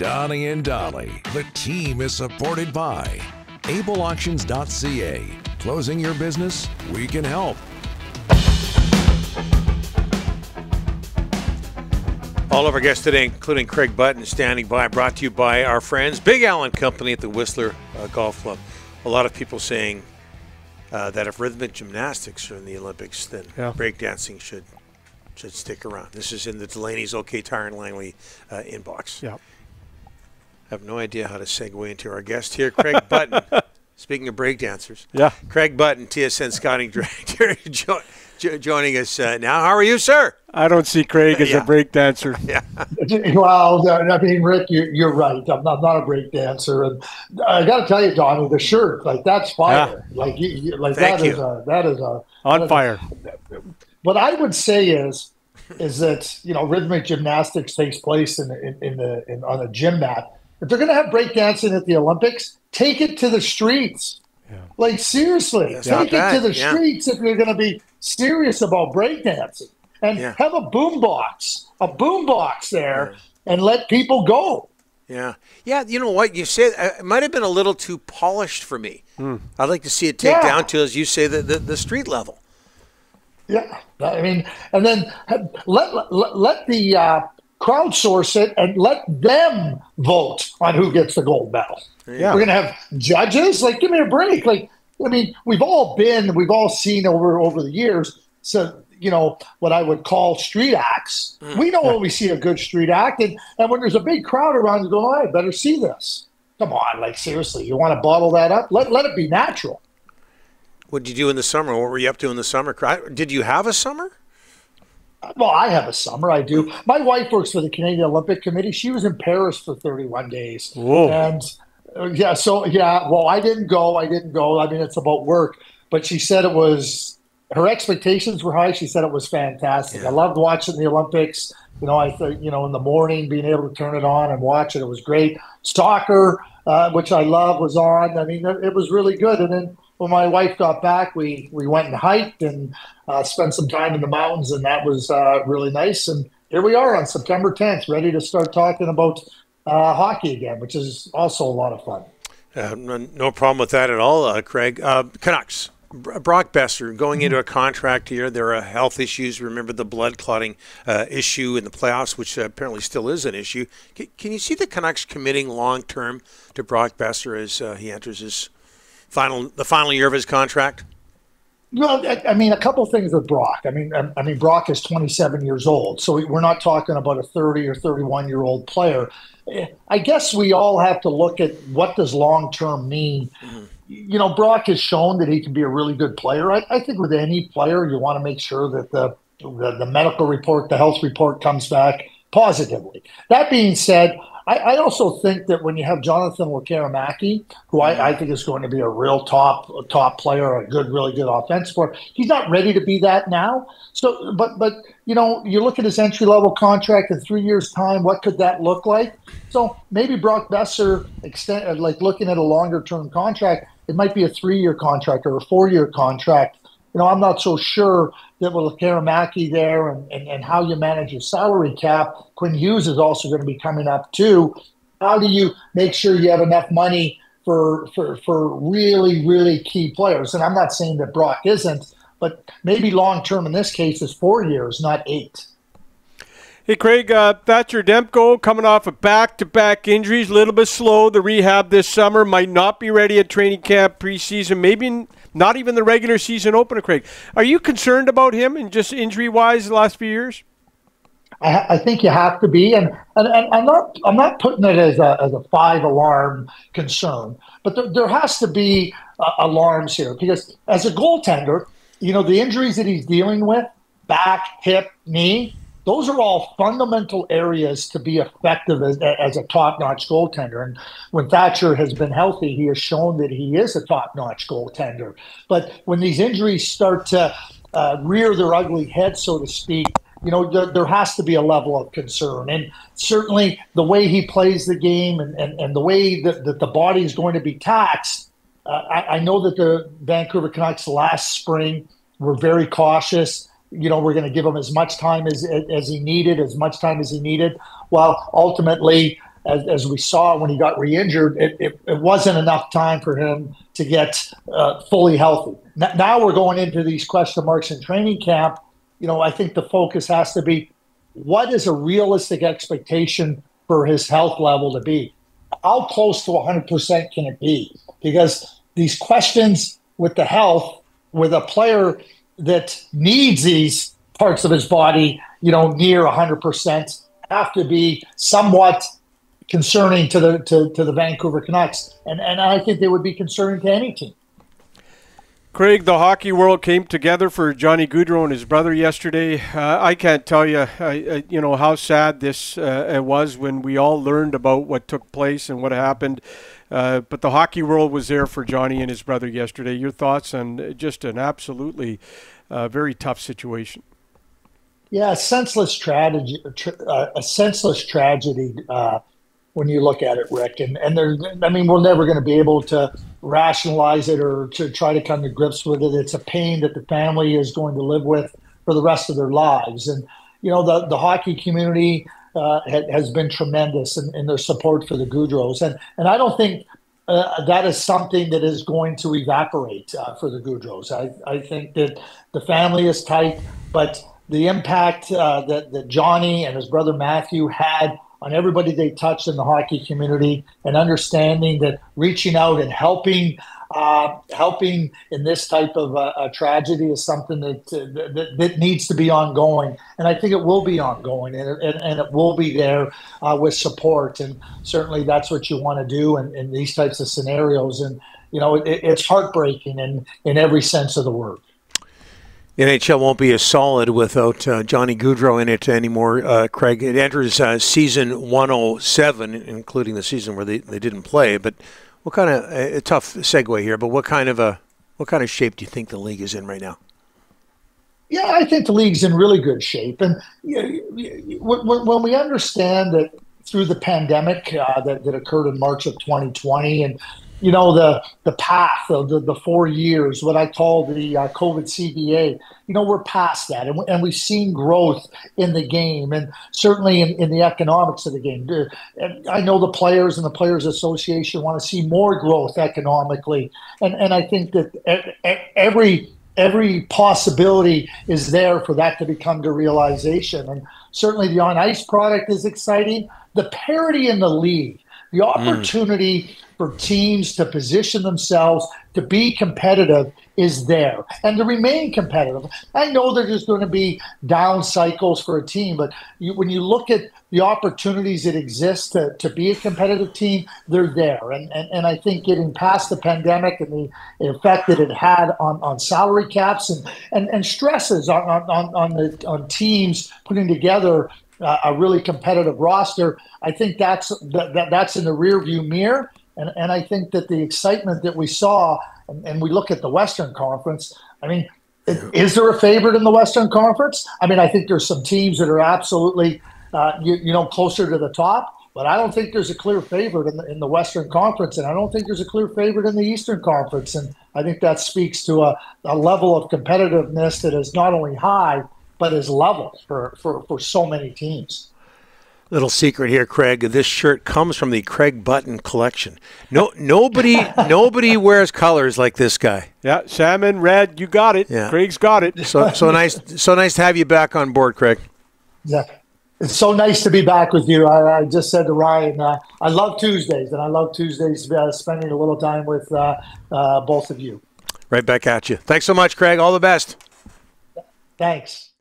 Donnie and Dolly. The team is supported by ableauctions.ca. Closing your business? We can help. All of our guests today, including Craig Button, standing by, brought to you by our friends, Big Allen Company at the Whistler Golf Club. A lot of people saying that if rhythmic gymnastics are in the Olympics, then breakdancing should stick around. This is in the Delaney's OK Tire and Langley inbox. Yeah. I have no idea how to segue into our guest here, Craig Button. Speaking of breakdancers, Craig Button, TSN Scouting Director, joining us now. How are you, sir? I don't see Craig as a breakdancer. Well, I mean, Rick, you're right. I'm not a breakdancer, and I got to tell you, Donnie, the shirt, like that's fire. Like, that is on fire. What I would say is that rhythmic gymnastics takes place on a gym mat. If they're going to have breakdancing at the Olympics, take it to the streets. Yeah. Like, seriously, take it to the streets if you're going to be serious about breakdancing. And have a boombox there and let people go. Yeah. Yeah, you know what? You said it might have been a little too polished for me. I'd like to see it take down to, as you say, the street level. Yeah. I mean, and then let the crowdsource it and let them vote on who gets the gold medal. Yeah. We're going to have judges? Like, give me a break. Like, I mean, we've all seen over the years, so, what I would call street acts. We know when we see a good street act, and when there's a big crowd around, you go, I better see this. Come on, like, seriously, you want to bottle that up? Let it be natural. What did you do in the summer? What were you up to in the summer? Did you have a summer? Well, I have a summer. I do. My wife works for the Canadian Olympic Committee. She was in Paris for 31 days. Whoa. And, well, I didn't go. I mean, it's about work. But she said her expectations were high. She said it was fantastic. Yeah. I loved watching the Olympics. I thought, in the morning, being able to turn it on and watch it, it was great. Soccer, which I love, was on. I mean, it was really good. And then when my wife got back, we went and hiked and spent some time in the mountains, and that was really nice. And here we are on September 10th, ready to start talking about hockey again, which is also a lot of fun. No problem with that at all, Craig. Canucks. Brock Boeser going into a contract here. There are health issues. Remember the blood clotting issue in the playoffs, which apparently still is an issue. Can you see the Canucks committing long term to Brock Boeser as he enters the final year of his contract? Well, I mean, a couple things with Brock. I mean, Brock is 27 years old, so we're not talking about a 30 or 31-year-old player. I guess we all have to look at what does long-term mean. Brock has shown that he can be a really good player. I think with any player, you want to make sure that the medical report, the health report comes back positively. That being said, I also think that when you have Jonathan Lekkerimäki, who I think is going to be a real top player, a really good offensive player, he's not ready to be that now. So, but you look at his entry level contract in 3 years' time. What could that look like? So maybe Brock Boeser looking at a longer term contract. It might be a 3-year contract or a 4-year contract. I'm not so sure that with Lekkerimäki there and how you manage your salary cap. Quinn Hughes is also going to be coming up too. How do you make sure you have enough money for really, really key players? And I'm not saying that Brock isn't, but maybe long term in this case is 4 years, not 8. Hey, Craig, Thatcher Demkos coming off of back-to-back injuries, a little bit slow. The rehab this summer might not be ready at training camp preseason, maybe not even the regular season opener, Craig. Are you concerned about him and just injury-wise the last few years? I think you have to be, and I'm not putting it as a 5-alarm concern, but there has to be alarms here because as a goaltender, the injuries that he's dealing with, back, hip, knee, those are all fundamental areas to be effective as a top-notch goaltender. And when Thatcher has been healthy, he has shown that he is a top-notch goaltender. But when these injuries start to rear their ugly head, so to speak, there has to be a level of concern. And certainly the way he plays the game and the way that the body is going to be taxed, I know that the Vancouver Canucks last spring were very cautious. We're going to give him as much time as he needed, Well, ultimately, as we saw when he got re-injured, it wasn't enough time for him to get fully healthy. Now we're going into these question marks in training camp. I think the focus has to be, what is a realistic expectation for his health level to be? How close to 100% can it be? Because these questions with the health, with a player that needs these parts of his body, near 100%, have to be somewhat concerning to the Vancouver Canucks, and I think they would be concerning to any team. Craig, the hockey world came together for Johnny Gaudreau and his brother yesterday. I can't tell you, how sad this was when we all learned about what took place and what happened. But the hockey world was there for Johnny and his brother yesterday. Your thoughts on just an absolutely very tough situation? Yeah, a senseless tragedy. When you look at it, Rick, and we're never going to be able to rationalize it or to try to come to grips with it. It's a pain that the family is going to live with for the rest of their lives. And the hockey community has been tremendous in their support for the Gaudreaus, and I don't think that is something that is going to evaporate for the Gaudreaus. I think that the family is tight, but the impact that Johnny and his brother Matthew had on everybody they touched in the hockey community, and understanding that reaching out and helping in this type of a tragedy is something that needs to be ongoing. And I think it will be ongoing, and it will be there with support. And certainly that's what you want to do in these types of scenarios. And, it's heartbreaking in every sense of the word. The NHL won't be as solid without Johnny Gaudreau in it anymore, Craig. It enters season 107, including the season where they didn't play. But what kind of a tough segue here? But what kind of shape do you think the league is in right now? Yeah, I think the league's in really good shape. And when we understand that through the pandemic that occurred in March of 2020, and the path of the 4 years, what I call the COVID CBA, we're past that. And we've seen growth in the game, and certainly in the economics of the game. And I know the players and the Players Association want to see more growth economically. And I think that every possibility is there for that to become to realization. And certainly the on-ice product is exciting. The parity in the league, the opportunity for teams to position themselves to be competitive is there, and to remain competitive. I know there's going to be down cycles for a team, but when you look at the opportunities that exist to be a competitive team, they're there. And I think getting past the pandemic and the effect that it had on salary caps and stresses on teams putting together a really competitive roster, I think that's in the rearview mirror. And I think that the excitement that we saw, and we look at the Western Conference, is there a favorite in the Western Conference? I think there's some teams that are absolutely, closer to the top, but I don't think there's a clear favorite in the Western Conference, and I don't think there's a clear favorite in the Eastern Conference. And I think that speaks to a level of competitiveness that is not only high, but is level for so many teams. Little secret here, Craig. This shirt comes from the Craig Button collection. Nobody wears colors like this guy. Yeah, salmon, red, you got it. Yeah. Craig's got it. So nice to have you back on board, Craig. Yeah, it's so nice to be back with you. I just said to Ryan, I love Tuesdays, and I love Tuesdays spending a little time with both of you. Right back at you. Thanks so much, Craig. All the best. Thanks.